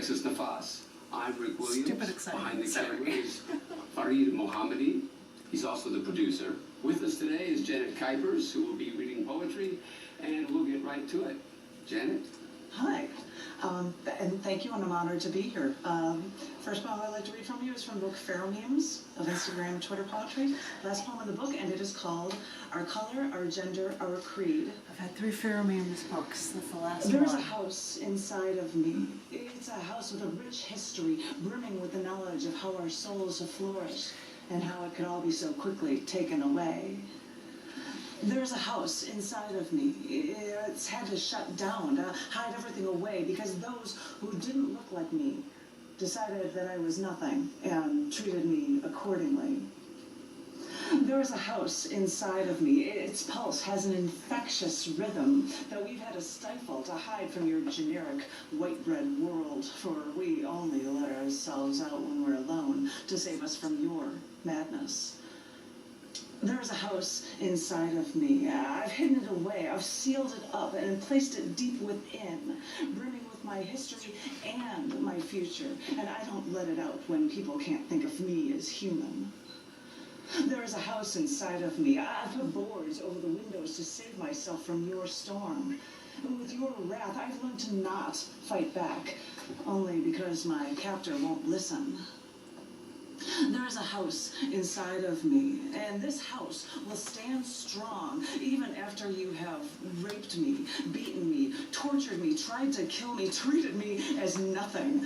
Texas Nafas. I'm Rick Williams. Stupid exciting. Behind the camera is Farid Mohammadi. He's also the producer. With us today is Janet Kuypers, who will be reading poetry, and we'll get right to it. Janet? Hi, and thank you, and I'm honored to be here. First poem I'd like to read from you is from the book Pharaoh Memes of Instagram and Twitter Poetry. Last poem in the book, and it is called Our Color, Our Gender, Our Creed. I've had 3 Pharaoh Memes books. That's the last one. There's a house inside of me. It's a house with a rich history, brimming with the knowledge of how our souls have flourished and how it could all be so quickly taken away. There's a house inside of me. It's had to shut down, to hide everything away, because those who didn't look like me decided that I was nothing and treated me accordingly. There is a house inside of me. Its pulse has an infectious rhythm that we've had to stifle to hide from your generic white bread world, for we only let ourselves out when we're alone to save us from your madness. There is a house inside of me. I've hidden it away. I've sealed it up and placed it deep within, brimming with my history and my future. And I don't let it out when people can't think of me as human. There is a house inside of me. I've put boards over the windows to save myself from your storm. And with your wrath, I've learned to not fight back, only because my captor won't listen. There is a house inside of me, and this house will stand strong even after you have raped me, beaten me, tortured me, tried to kill me, treated me as nothing.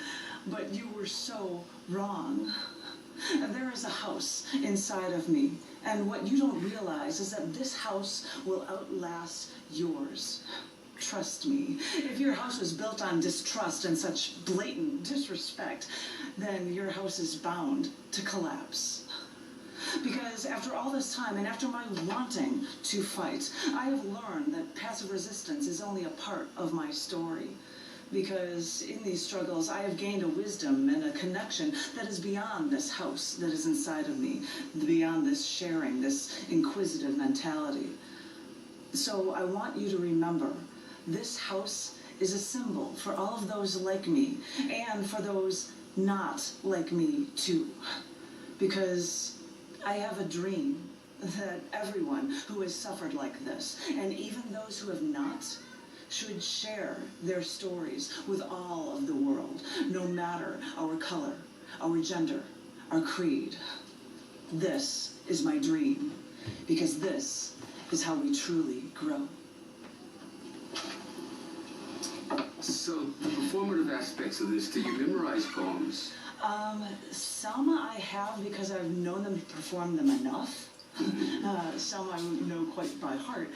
But you were so wrong. There is a house inside of me, and what you don't realize is that this house will outlast yours. Trust me, if your house was built on distrust and such blatant disrespect, then your house is bound to collapse. Because after all this time, and after my wanting to fight, I have learned that passive resistance is only a part of my story. Because in these struggles, I have gained a wisdom and a connection that is beyond this house that is inside of me, beyond this sharing, this inquisitive mentality. So I want you to remember, this house is a symbol for all of those like me, and for those not like me too. Because I have a dream that everyone who has suffered like this, and even those who have not, should share their stories with all of the world, no matter our color, our gender, our creed. This is my dream, because this is how we truly grow. So, the performative aspects of this, do you memorize poems? Some I have because I've known them to perform them enough. Some I know quite by heart.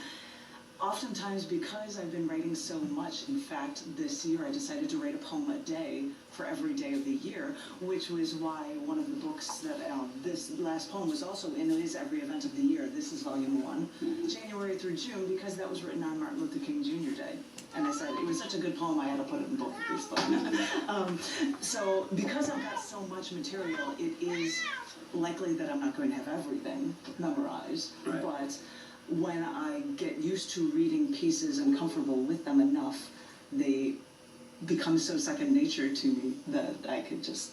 Oftentimes, because I've been writing so much, in fact, this year I decided to write a poem a day for every day of the year, which was why one of the books that this last poem was also in is Every Event of the Year. This is volume 1, January through June, because that was written on Martin Luther King Jr. Day. And I said, it was such a good poem, I had to put it in both of these books. So, because I've got so much material, it is likely that I'm not going to have everything memorized, right. But when I get used to reading pieces and comfortable with them enough, they become so second nature to me that I could just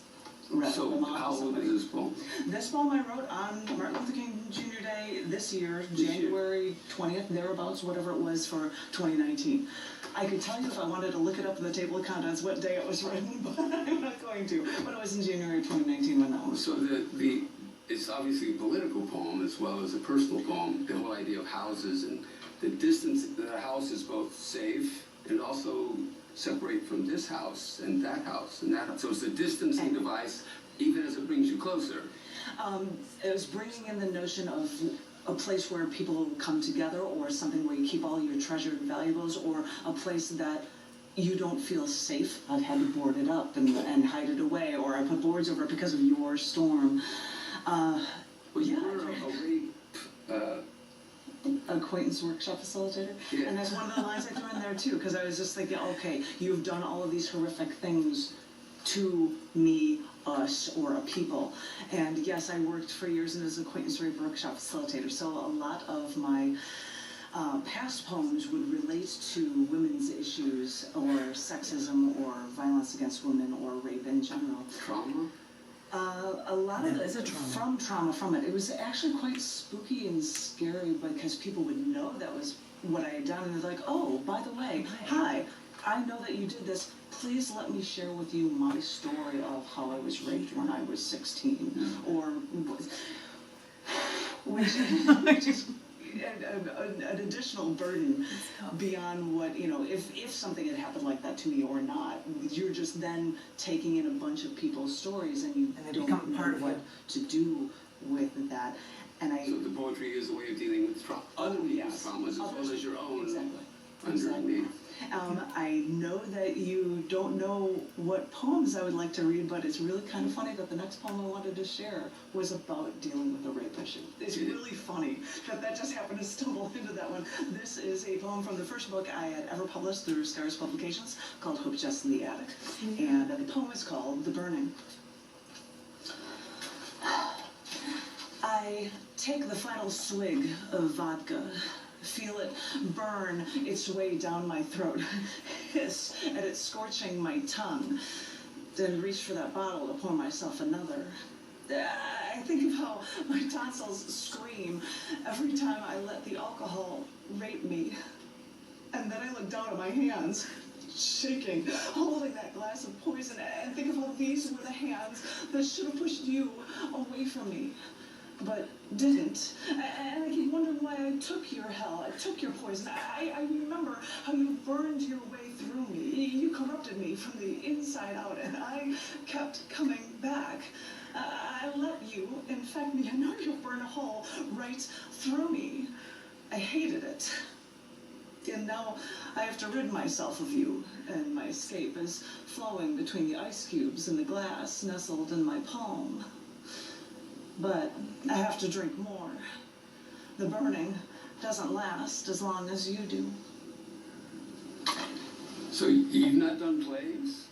rattle them off. So how old is this poem? This poem I wrote on Martin Luther King Jr. Day this year, January 20th, thereabouts, whatever it was for 2019. I could tell you if I wanted to look it up in the table of contents what day it was written, but I'm not going to. But it was in January 2019 when that was. So it's obviously a political poem as well as a personal poem. The whole idea of houses and the distance that a house is both safe and also separate from this house and that house and that house. So it's a distancing device even as it brings you closer. It was bringing in the notion of a place where people come together, or something where you keep all your treasured valuables, or a place that you don't feel safe. I've had to board it up and hide it away, or I put boards over it because of your storm. Well, you were already acquaintance workshop facilitator, yeah. And that's one of the lines I threw in there too, because I was just thinking, okay, you've done all of these horrific things to me, us, or a people, and yes, I worked for years as an acquaintance workshop facilitator, so a lot of my past poems would relate to women's issues or sexism or violence against women or rape in general. Trauma? A lot of That it is a trauma. from it. It was actually quite spooky and scary because people would know that was what I had done, and they're like, "Oh, by the way, hi, I know that you did this. Please let me share with you my story of how I was raped when I was 16, or which is an additional burden beyond what, you know, if something had happened like that to me or not. You're just then taking in a bunch of people's stories and you they don't become know part of what you. to do with that. And I So the poetry is a way of dealing with other people's traumas as well as your own. Exactly. Underneath. I know that you don't know what poems I would like to read, but it's really kind of funny that the next poem I wanted to share was about dealing with a rape issue. It's really funny that just happened to stumble into that one. This is a poem from the first book I had ever published through Scars Publications called Hope Just in the Attic. And the poem is called The Burning. I take the final swig of vodka, feel it burn its way down my throat, hiss at it scorching my tongue, then reach for that bottle to pour myself another. I think of how my tonsils scream every time I let the alcohol rape me. And then I look down at my hands, shaking, holding that glass of poison, and think of how these were the hands that should have pushed you away from me, but didn't. And I keep wondering why I took your hell, I took your poison. I remember how you burned your way through me. You corrupted me from the inside out, and I kept coming back. I let you infect me. I know you'll burn a hole right through me. I hated it. And now I have to rid myself of you, and my escape is flowing between the ice cubes and the glass nestled in my palm. But I have to drink more. The burning doesn't last as long as you do. So you've not done plays?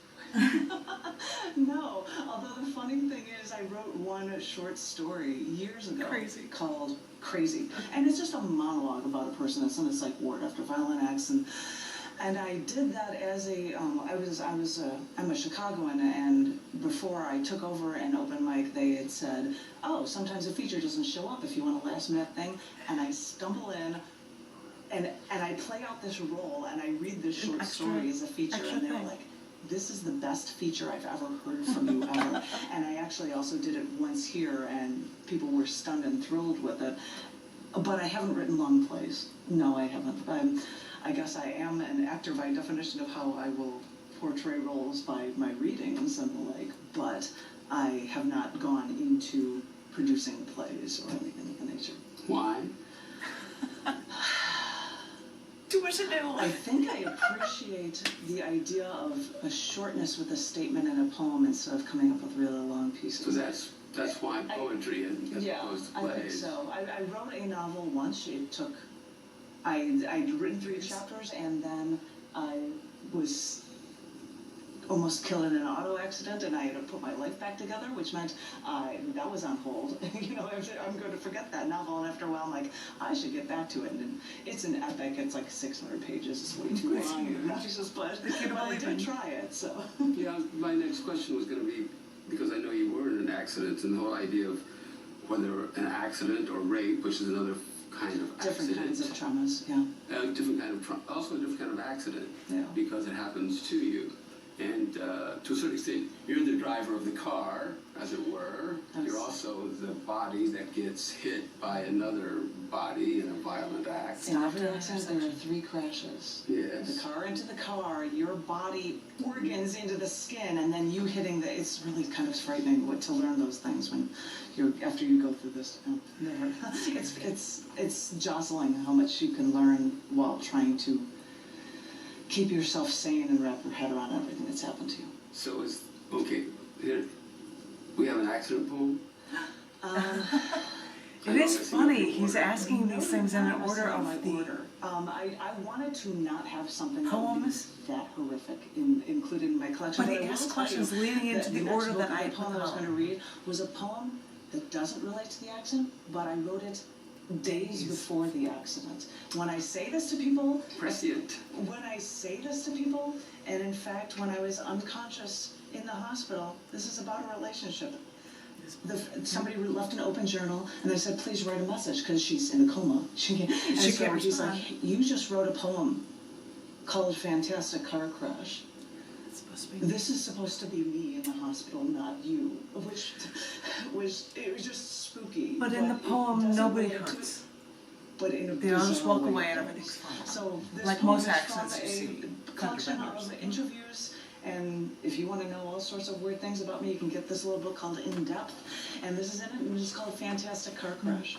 No, although the funny thing is I wrote one short story years ago called Crazy. And it's just a monologue about a person that's in a psych ward after violent acts, and I did that as a I'm a Chicagoan, and before I took over an open mic, they had said, "Oh, sometimes a feature doesn't show up if you want a last minute thing," and I stumble in. And I play out this role, and I read this short story as a feature, and they were like, "This is the best feature I've ever heard from you ever." And I actually also did it once here, and people were stunned and thrilled with it. But I haven't written long plays. No, I haven't. I guess I am an actor by definition of how I will portray roles by my readings and the like, but I have not gone into producing plays or anything of the nature. Why? Too much to do. I think I appreciate the idea of a shortness with a statement in a poem instead of coming up with really long pieces. So that's why poetry as opposed to plays. I think so. I wrote a novel once. It took, I'd written 3 chapters, and then I was almost killed in an auto accident, and I had to put my life back together, which meant that was on hold. You know, I'm going to forget that novel, and after a while I'm like, I should get back to it. And it's an epic. It's like 600 pages. It's way too long and obnoxious, but I did try it. So Yeah, my next question was going to be, because I know you were in an accident, and the whole idea of whether an accident or rape, which is another kind of different accident. kinds of traumas, yeah. Different kind of also a different kind of accident, Yeah. because it happens to you. And to a certain extent, you're the driver of the car, as it were. Yes. You're also the body that gets hit by another body in a violent act. In every accident, there are 3 crashes. Yes. The car into the car, your body organs into the skin, and then you hitting the. It's really kind of frightening to learn those things when after you go through this. It's jostling how much you can learn while trying to keep yourself sane and wrap your head around everything that's happened to you. So okay. Here, we have an accident poem. It is funny. He's asking these things in an order of the order. I wanted to not have something poems that horrific included in my collection. But he asked questions leading into the order that I The poem I was going to read was a poem that doesn't relate to the accident, but I wrote it days before the accident. When I say this to people, Prescient. when I say this to people, and in fact, when I was unconscious in the hospital, this is about a relationship. Somebody left an open journal, and I said, please write a message, because she's in a coma. She can't He's like, you just wrote a poem called Fantastic Car Crash. It's supposed to be. This is supposed to be me in the hospital, not you, which it was just spooky. But in the it poem, doesn't nobody relate to hurts. it. But in a They all just bizarre walk way away it and does. everything's fine. So this Like poem most is accidents from you see, a collection vendors. of interviews, and if you want to know all sorts of weird things about me, you can get this little book called In Depth, and this is in it, and it's called Fantastic Car Crash.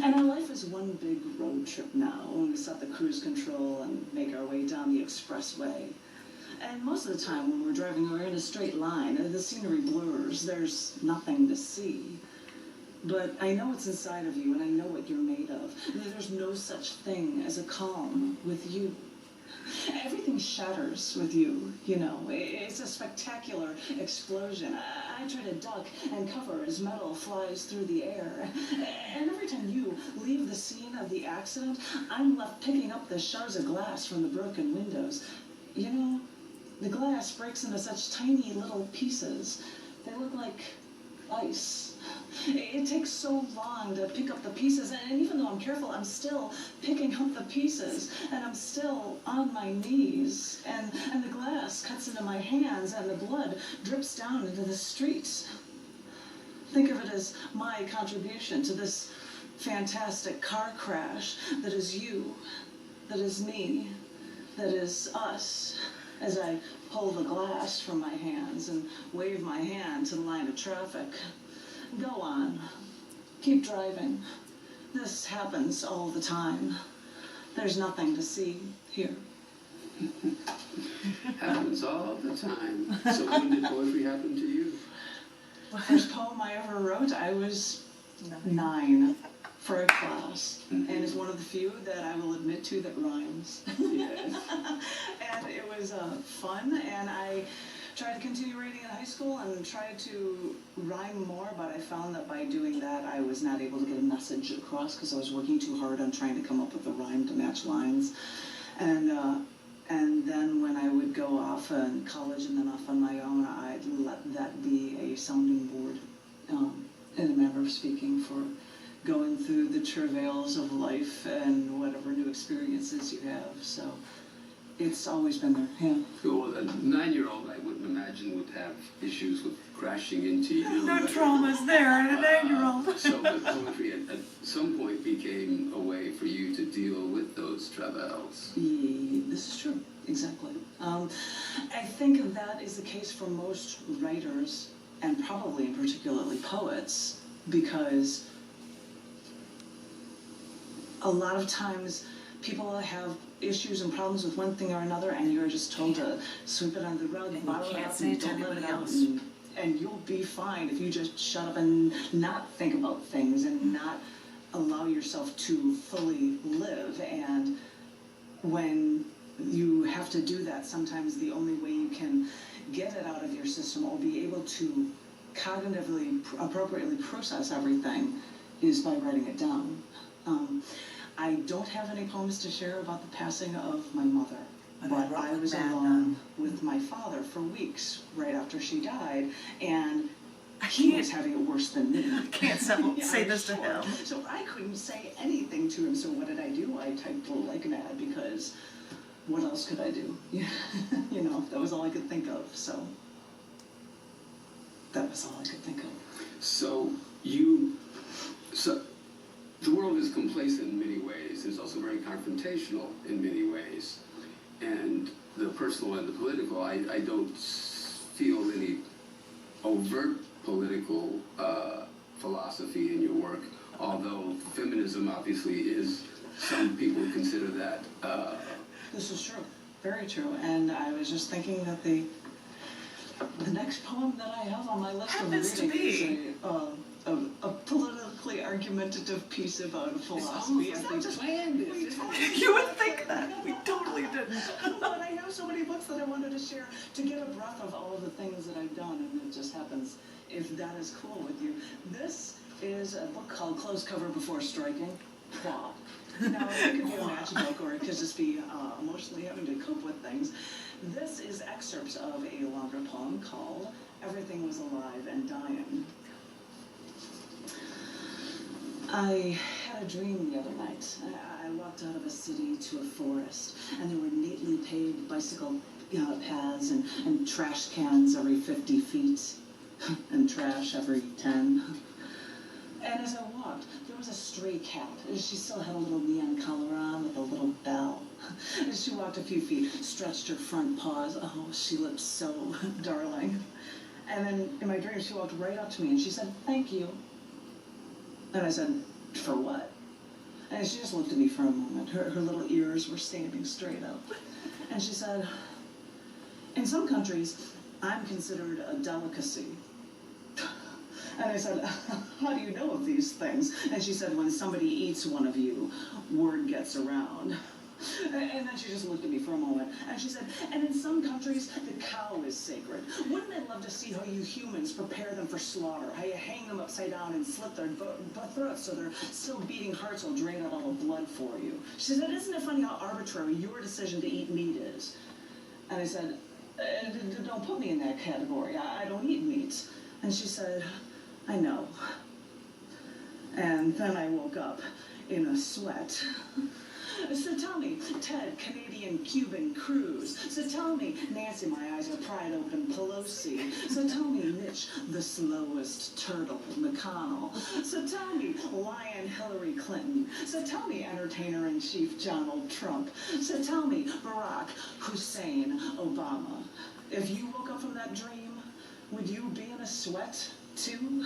And our life is one big road trip now, when we set the cruise control and make our way down the expressway. And most of the time when we're driving, we're in a straight line, the scenery blurs, there's nothing to see. But I know what's inside of you, and I know what you're made of. There's no such thing as a calm with you. Everything shatters with you, you know. It's a spectacular explosion. I try to duck and cover as metal flies through the air. And every time you leave the scene of the accident, I'm left picking up the shards of glass from the broken windows. You know, the glass breaks into such tiny little pieces. They look like ice. It takes so long to pick up the pieces, and even though I'm careful, I'm still picking up the pieces, and I'm still on my knees, and the glass cuts into my hands, and the blood drips down into the streets. Think of it as my contribution to this fantastic car crash that is you, that is me, that is us, as I pull the glass from my hands and wave my hand to the line of traffic. Go on. Keep driving. This happens all the time. There's nothing to see here. Happens all the time. So when did poetry happen to you? First poem I ever wrote, I was 9 for a class. And it's one of the few that I will admit to that rhymes. Yes. And it was fun, and I tried to continue writing in high school and tried to rhyme more, but I found that by doing that I was not able to get a message across because I was working too hard on trying to come up with a rhyme to match lines. And then when I would go off in college and then off on my own, I'd let that be a sounding board, in a manner of speaking, for going through the travails of life and whatever new experiences you have. So it's always been there, yeah. So a 9-year-old, I wouldn't imagine, would have issues with crashing into you. No traumas there in a 9-year-old. So the poetry at some point became a way for you to deal with those travails. This is true, exactly. I think that is the case for most writers, and probably particularly poets, because a lot of times people have issues and problems with one thing or another, and you're just told to sweep it under the rug, And bottle you it can't up, say and it to don't let it anybody out, else. and you'll be fine if you just shut up and not think about things and not allow yourself to fully live. And when you have to do that, sometimes the only way you can get it out of your system or be able to cognitively appropriately process everything is by writing it down. I don't have any poems to share about the passing of my mother, but I was alone with my father for weeks right after she died, and he was having it worse than me. I can't say this to him. So I couldn't say anything to him, so what did I do? I typed like mad, because what else could I do? You know, that was all I could think of, so that was all I could think of. So the world is complacent in many ways. It's also very confrontational in many ways. And the personal and the political, I don't feel any overt political philosophy in your work, although feminism obviously is, some people consider that. This is true, very true. And I was just thinking that the next poem that I have on my list of reading is a politically argumentative piece about philosophy. It's not just planned. You would think that. We totally didn't. But I have so many books that I wanted to share to get a breath of all of the things that I've done, and it just happens, if that is cool with you. This is is a book called Close Cover Before Striking. Plot. Now, it could be a match book, or it could just be emotionally having to cope with things. This is excerpts of a longer poem called Everything Was Alive and Dying. I had a dream the other night. I walked out of a city to a forest, and there were neatly paved bicycle paths and trash cans every 50 feet, and trash every 10. And as I walked, there was a stray cat. She still had a little neon collar on with a little bell. As she walked a few feet, stretched her front paws. Oh, she looked so darling. And then in my dream, she walked right up to me and she said, "Thank you." And I said, "For what?" And she just looked at me for a moment. Her little ears were standing straight up. And she said, "In some countries, I'm considered a delicacy." And I said, "How do you know of these things?" And she said, "When somebody eats one of you, word gets around." And then she just looked at me for a moment, and she said, "And in some countries, the cow is sacred. Wouldn't I love to see how you humans prepare them for slaughter, how you hang them upside down and slit their throats so their still beating hearts will drain out all the blood for you." She said, "Isn't it funny how arbitrary your decision to eat meat is?" And I said, "Don't put me in that category. I don't eat meat." And she said, "I know." And then I woke up in a sweat. So tell me, Ted, Canadian Cuban Cruz. So tell me, Nancy, my eyes are pried open, Pelosi. So tell me, Mitch, the slowest turtle, McConnell. So tell me, Lion Hillary Clinton. So tell me, Entertainer-in-Chief Donald Trump. So tell me, Barack Hussein Obama. If you woke up from that dream, would you be in a sweat too?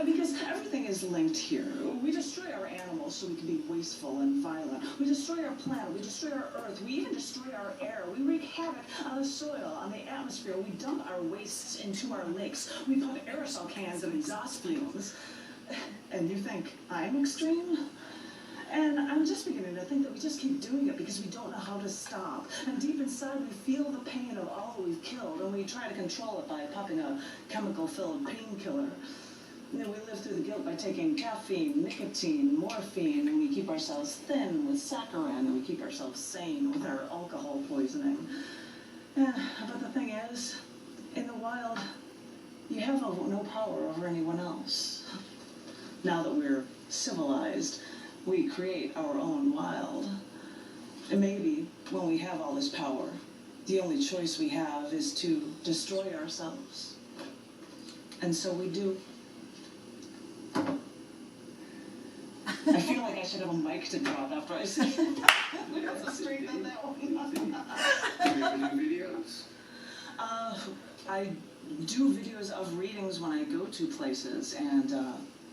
Because everything is linked here. We destroy our animals so we can be wasteful and violent. We destroy our planet. We destroy our earth. We even destroy our air. We wreak havoc on the soil, on the atmosphere. We dump our wastes into our lakes. We put aerosol cans of exhaust fumes. And you think I'm extreme? And I'm just beginning to think that we just keep doing it because we don't know how to stop. And deep inside, we feel the pain of all that we've killed, and we try to control it by popping a chemical-filled painkiller. And then we live through the guilt by taking caffeine, nicotine, morphine, and we keep ourselves thin with saccharin, and we keep ourselves sane with our alcohol poisoning. But the thing is, in the wild, you have no power over anyone else. Now that we're civilized, we create our own wild. And maybe when we have all this power, the only choice we have is to destroy ourselves. And so we do. I feel like I should have a mic to drop after I say that. We have to straighten out that one. Do you ever do videos? I do videos of readings when I go to places, and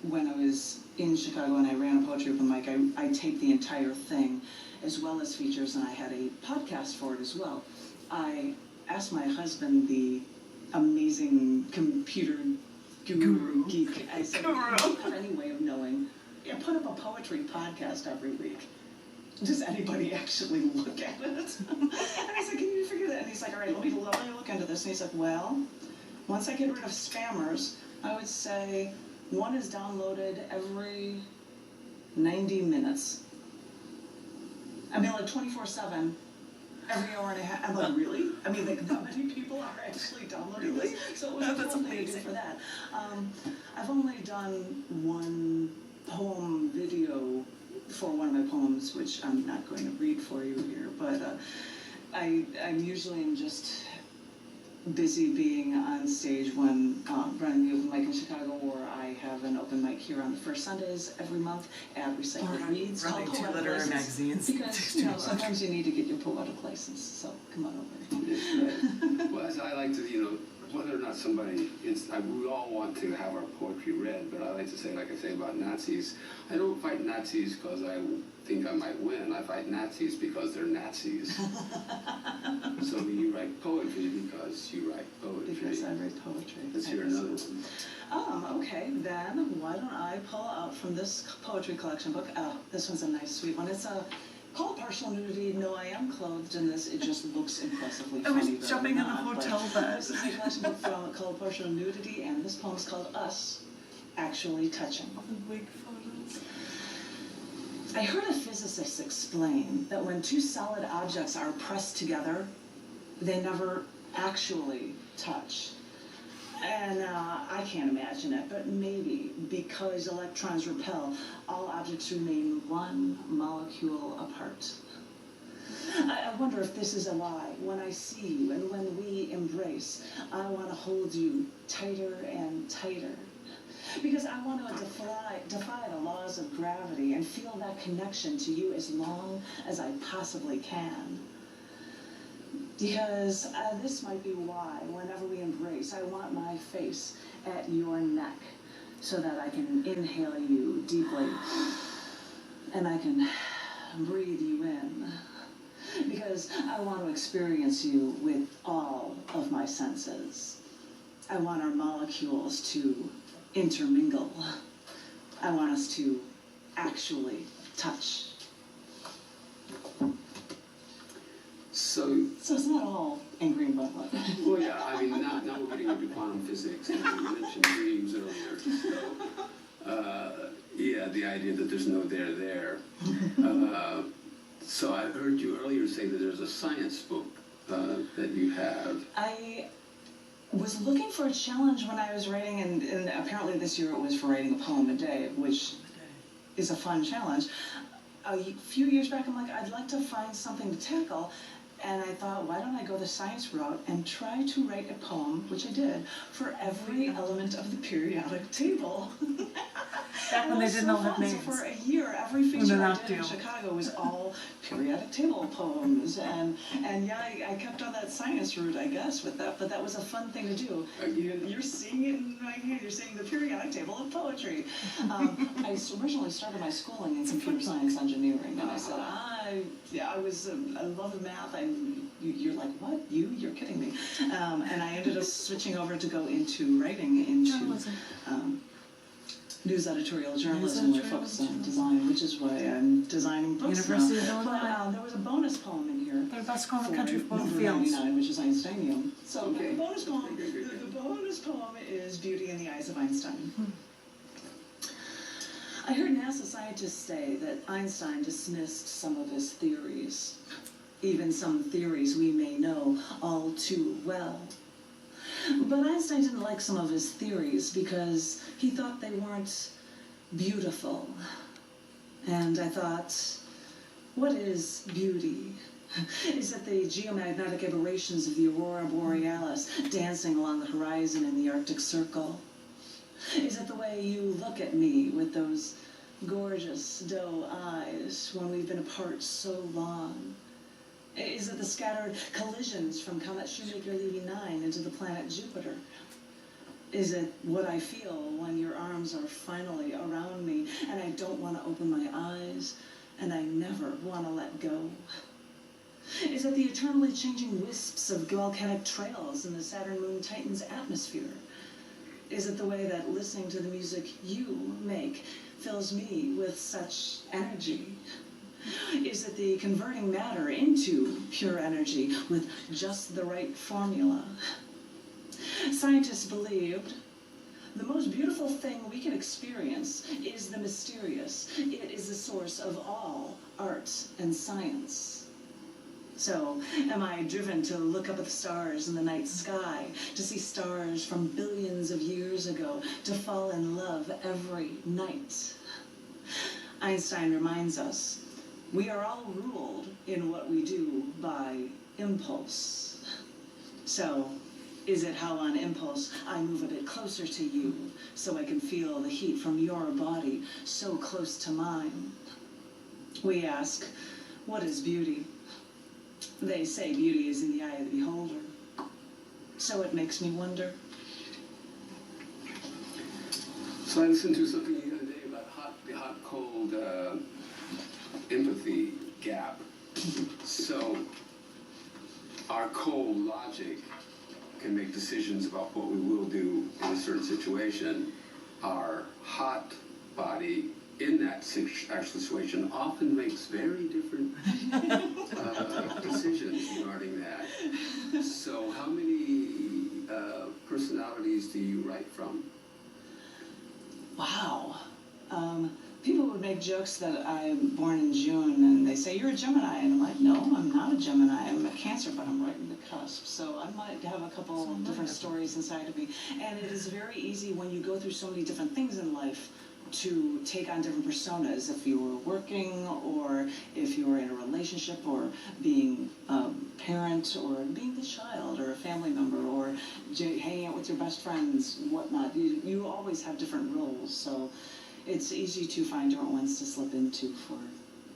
when I was in Chicago and I ran a poetry open mic, I taped the entire thing, as well as features, and I had a podcast for it as well. I asked my husband, the amazing computer guru geek, I said, "Do you have any way of knowing, put up a poetry podcast every week? Does anybody actually look at it?" And I said, "Can you figure that?" And he's like, "All right, let me look into this." And he's like, "Well, once I get rid of spammers, I would say one is downloaded every 90 minutes. I mean, like 24/7, every hour and a half." I'm like, "Really?" I mean, like, that many people are actually downloading this? So it was a cool thing to do for that. I've only done one poem video for one of my poems, which I'm not going to read for you here, but I'm usually just busy being on stage when running the open mic in Chicago, or I have an open mic here on the first Sundays every month at Recycled Reads. Running two literary magazines. Because, sometimes you need to get your poetic license, so come on over. Right. Well, as I like to, whether or not somebody, we all want to have our poetry read, but I like to say, like I say about Nazis, I don't fight Nazis because I think I might win. I fight Nazis because they're Nazis. So you write poetry because you write poetry. Because I write poetry. Let's hear another one. Okay, then why don't I pull out from this poetry collection book? This one's a nice, sweet one. It's called Partial Nudity. No, I am clothed in this. It just looks impressively funny. I was jumping in a hotel bed. This is a collection book called Partial Nudity, and this poem's called Us, Actually. actually touching. Wig photos. I heard a physicist explain that when two solid objects are pressed together, they never actually touch. And I can't imagine it, but maybe because electrons repel, all objects remain one molecule apart. I wonder if this is a lie. When I see you and when we embrace, I want to hold you tighter and tighter. Because I want to defy the laws of gravity and feel that connection to you as long as I possibly can. Because this might be why, whenever we embrace, I want my face at your neck so that I can inhale you deeply and I can breathe you in. Because I want to experience you with all of my senses. I want our molecules to intermingle. I want us to actually touch. So it's not all angry and whatnot. well, yeah, I mean, now we're getting into quantum physics, and you mentioned dreams earlier. So, yeah, the idea that there's no there. So I heard you earlier say that there's a science book that you have. I was looking for a challenge when I was writing, and apparently this year it was for writing a poem a day, which is a fun challenge. A few years back, I'm like, I'd like to find something to tackle. And I thought, why don't I go the science route and try to write a poem, which I did, for every element of the periodic table. Back when they didn't all have So names. for a year, every feature I did in Chicago was all periodic table poems. And yeah, I kept on that science route, I guess, with that. But that was a fun thing to do. You're seeing it in my hand. You're seeing the periodic table of poetry. I originally started my schooling in computer science engineering. And I said, I love the math. You're like, what? You're kidding me. And I ended up switching over to go into writing, into Journalism. News editorial journalism with focus on design, which is why I'm designing books University of now. Illinois. But there was a bonus poem in here. They're best school in the country for both number fields. 99, which is Einsteinium. So Okay. the bonus poem, the bonus poem is Beauty in the Eyes of Einstein. I heard NASA scientists say that Einstein dismissed some of his theories, even some theories we may know all too well. But Einstein didn't like some of his theories because he thought they weren't beautiful. And I thought, what is beauty? Is it the geomagnetic aberrations of the aurora borealis dancing along the horizon in the Arctic Circle? Is it the way you look at me with those gorgeous doe eyes when we've been apart so long? Is it the scattered collisions from Comet Shoemaker leaving 9 into the planet Jupiter? Is it what I feel when your arms are finally around me and I don't want to open my eyes and I never want to let go? Is it the eternally changing wisps of volcanic trails in the Saturn-Moon-Titan's atmosphere? Is it the way that listening to the music you make fills me with such energy? Is it the converting matter into pure energy with just the right formula? Scientists believed the most beautiful thing we can experience is the mysterious. It is the source of all art and science. So, am I driven to look up at the stars in the night sky, to see stars from billions of years ago, to fall in love every night? Einstein reminds us, we are all ruled in what we do by impulse. So, is it how on impulse I move a bit closer to you so I can feel the heat from your body so close to mine? We ask, what is beauty? They say beauty is in the eye of the beholder. So it makes me wonder. So I listened to something the other day about the hot-cold empathy gap. So our cold logic can make decisions about what we will do in a certain situation. Our hot body in that actual situation often makes very different decisions regarding that. So how many personalities do you write from? Wow. People would make jokes that I'm born in June, and they say, you're a Gemini. And I'm like, no, I'm not a Gemini. I'm a Cancer, but I'm right in the cusp. So I might have a couple different stories inside of me. And it is very easy when you go through so many different things in life to take on different personas. If you were working, or if you were in a relationship, or being a parent, or being the child, or a family member, or hanging out with your best friends, whatnot. You always have different roles. So it's easy to find different ones to slip into for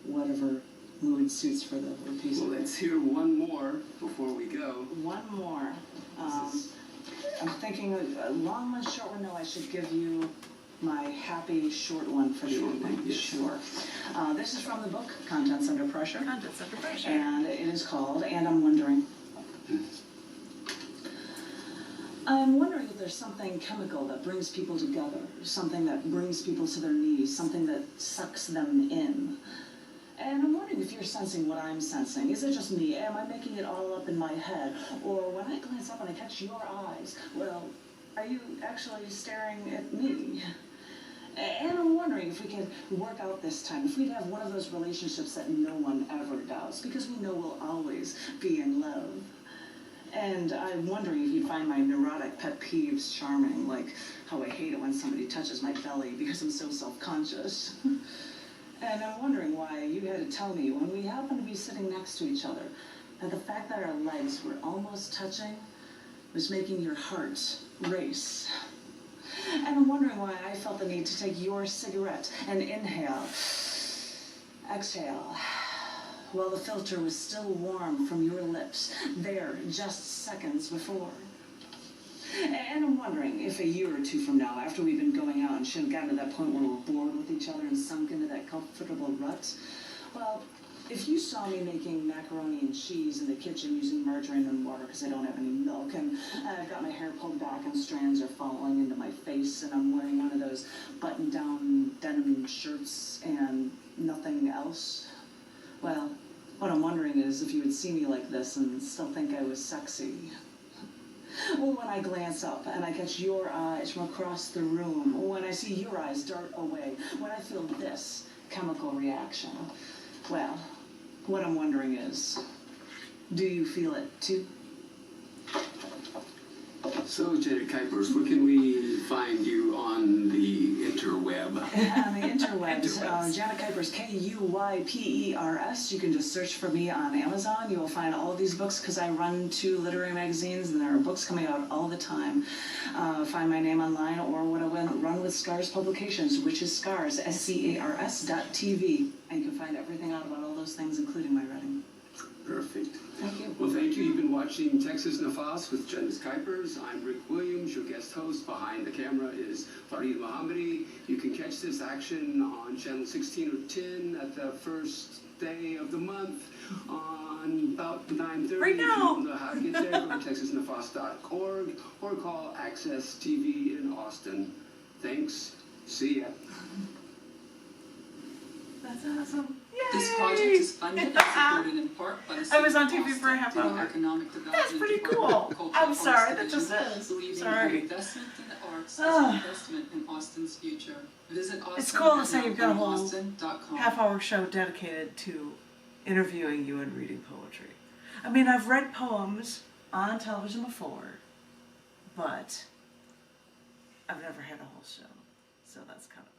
whatever mood suits for the piece. Well, let's hear one more before we go. One more. I'm thinking a long one, short one. No, I should give you my happy short one for the evening. Yes. Sure. This is from the book Contents Under Pressure. Contents Under Pressure. And it is called And I'm Wondering. I'm wondering if there's something chemical that brings people together, something that brings people to their knees, something that sucks them in. And I'm wondering if you're sensing what I'm sensing. Is it just me? Am I making it all up in my head? Or when I glance up and I catch your eyes, well, are you actually staring at me? And I'm wondering if we can work out this time, if we'd have one of those relationships that no one ever doubts, because we know we'll always be in love. And I'm wondering if you'd find my neurotic pet peeves charming, like how I hate it when somebody touches my belly because I'm so self-conscious. And I'm wondering why you had to tell me when we happened to be sitting next to each other that the fact that our legs were almost touching was making your heart race. And I'm wondering why I felt the need to take your cigarette and inhale, exhale, while the filter was still warm from your lips, there just seconds before. And I'm wondering if a year or two from now, after we've been going out and should have gotten to that point where we're bored with each other and sunk into that comfortable rut, well, if you saw me making macaroni and cheese in the kitchen using margarine and water because I don't have any milk, and I've got my hair pulled back and strands are falling into my face, and I'm wearing one of those button-down denim shirts and nothing else, well, what I'm wondering is if you would see me like this and still think I was sexy. Well, when I glance up and I catch your eyes from across the room, or when I see your eyes dart away, when I feel this chemical reaction, well, what I'm wondering is, do you feel it too? So, Janet Kuypers, where can we find you on the interweb? On the interwebs, Janet Kuypers, Kuypers. You can just search for me on Amazon. You will find all of these books because I run 2 literary magazines and there are books coming out all the time. Find my name online or what I run with Scars Publications, which is Scars, SCARS.TV. And you can find everything out about all those things, including my writing. Perfect. Thank you. Well, thank you. You've been watching Texas Nafas with Janet Kuypers. I'm Rick Williams, your guest host. Behind the camera is Farid Mohammadi. You can catch this action on channel 16 or 10 at the first day of the month on about 9:30. Right now. If you don't know how to get there, go to texasnafas.org or call Access TV in Austin. Thanks. See ya. That's awesome. Yay! This project is funded and supported in part by the I was on City of TV for a half Austin, hour. the Economic Development That's pretty Department, cool. Cultural I'm Arts sorry, that Division, just is. believing Sorry. in investment in the arts as an investment in Austin's future. Visit Austin It's cool to say you've got a whole Austin.com. half-hour show dedicated to interviewing you and reading poetry. I mean, I've read poems on television before, but I've never had a whole show, so that's kind of